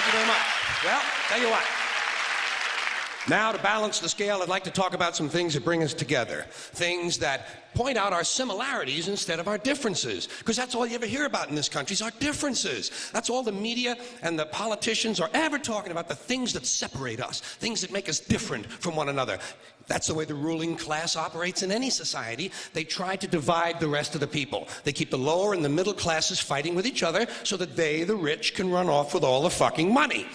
Thank you very much. Well, tell you what. Now, to balance the scale, I'd like to talk about some things that bring us together. Things that point out our similarities instead of our differences. Because that's all you ever hear about in this country is our differences. That's all the media and the politicians are ever talking about, the things that separate us, things that make us different from one another. That's the way the ruling class operates in any society. They try to divide the rest of the people. They keep the lower and the middle classes fighting with each other so that they, the rich, can run off with all the fucking money.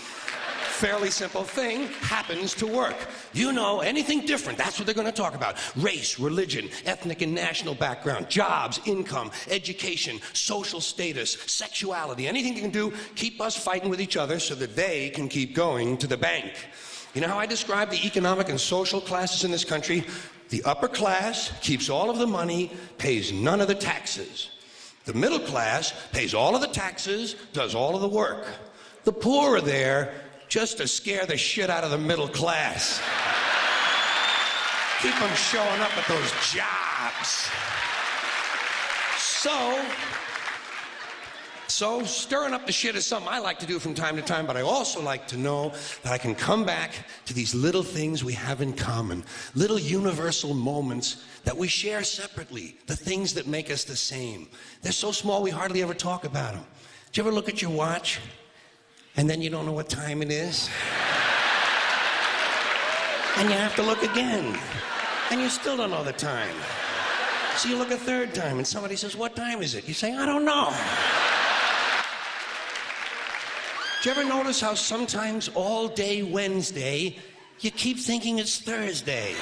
Fairly simple thing, happens to work. You know, anything different, that's what they're going to talk about. Race, religion, ethnic and national background, jobs, income, education, social status, sexuality, anything you can do, keep us fighting with each other so that they can keep going to the bank. You know how I describe the economic and social classes in this country? The upper class keeps all of the money, pays none of the taxes. The middle class pays all of the taxes, does all of the work. The poor are there just to scare the shit out of the middle class. Keep them showing up at those jobs. So stirring up the shit is something I like to do from time to time, but I also like to know that I can come back to these little things we have in common, little universal moments that we share separately, the things that make us the same. They're so small we hardly ever talk about them. Do you ever look at your watch and then you don't know what time it is? And you have to look again, and you still don't know the time. So you look a third time, and somebody says, "What time is it?" You say, "I don't know." Do you ever notice how sometimes all day Wednesday, you keep thinking it's Thursday?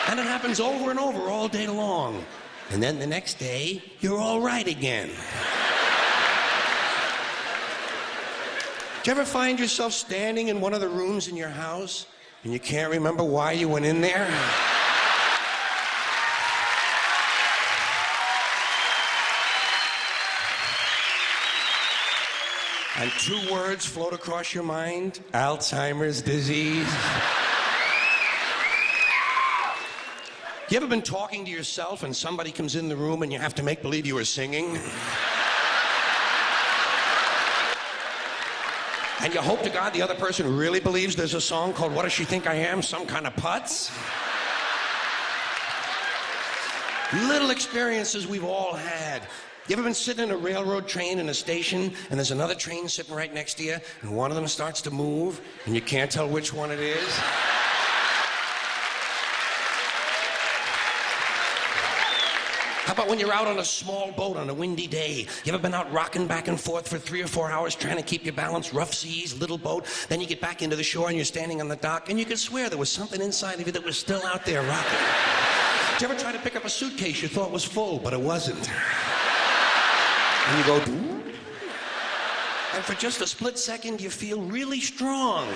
And it happens over and over all day long. And then the next day, you're all right again. Do you ever find yourself standing in one of the rooms in your house and you can't remember why you went in there? And two words float across your mind: Alzheimer's disease. You ever been talking to yourself and somebody comes in the room and you have to make believe you were singing? And you hope to God the other person really believes there's a song called "What Does She Think I Am?" Some kind of putz? Little experiences we've all had. You ever been sitting in a railroad train in a station and there's another train sitting right next to you and one of them starts to move and you can't tell which one it is? How about when you're out on a small boat on a windy day? You ever been out rocking back and forth for 3 or 4 hours trying to keep your balance? Rough seas, little boat. Then you get back into the shore and you're standing on the dock and you could swear there was something inside of you that was still out there rocking. Did you ever try to pick up a suitcase you thought was full, but it wasn't? And you go, "Doo?" And for just a split second, you feel really strong.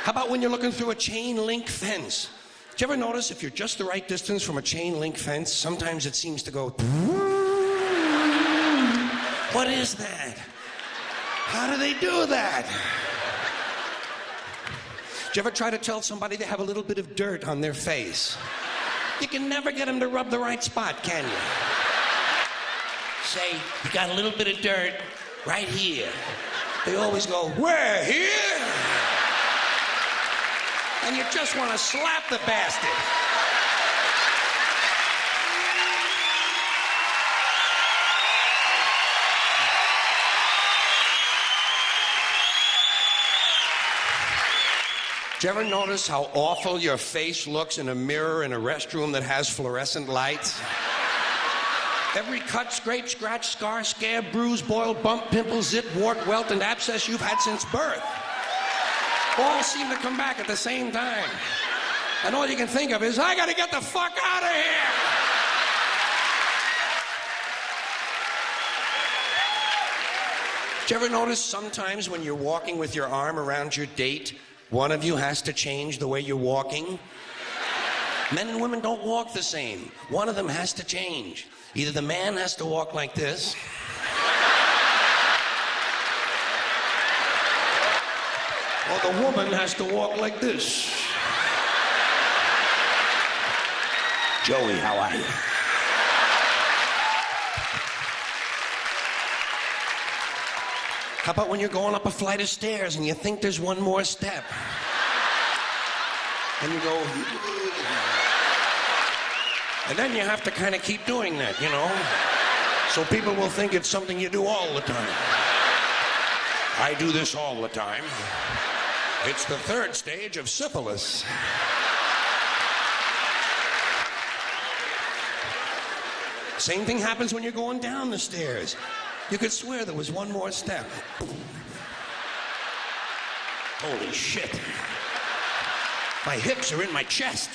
How about when you're looking through a chain link fence? Do you ever notice if you're just the right distance from a chain link fence, sometimes it seems to go, what is that? How do they do that? Do you ever try to tell somebody they have a little bit of dirt on their face? You can never get them to rub the right spot, can you? Say, "You got a little bit of dirt right here." They always go, "Where? Here?" And you just want to slap the bastard. Do you ever notice how awful your face looks in a mirror in a restroom that has fluorescent lights? Every cut, scrape, scratch, scar, scab, bruise, boil, bump, pimple, zit, wart, welt, and abscess you've had since birth all seem to come back at the same time. And all you can think of is, "I gotta get the fuck out of here!" Do you ever notice sometimes when you're walking with your arm around your date, one of you has to change the way you're walking? Men and women don't walk the same. One of them has to change. Either the man has to walk like this, or the woman has to walk like this. Joey, how are you? How about when you're going up a flight of stairs and you think there's one more step? And you go... And then you have to kind of keep doing that, you know? So people will think it's something you do all the time. I do this all the time. It's the third stage of syphilis. Same thing happens when you're going down the stairs. You could swear there was one more step. Holy shit. My hips are in my chest.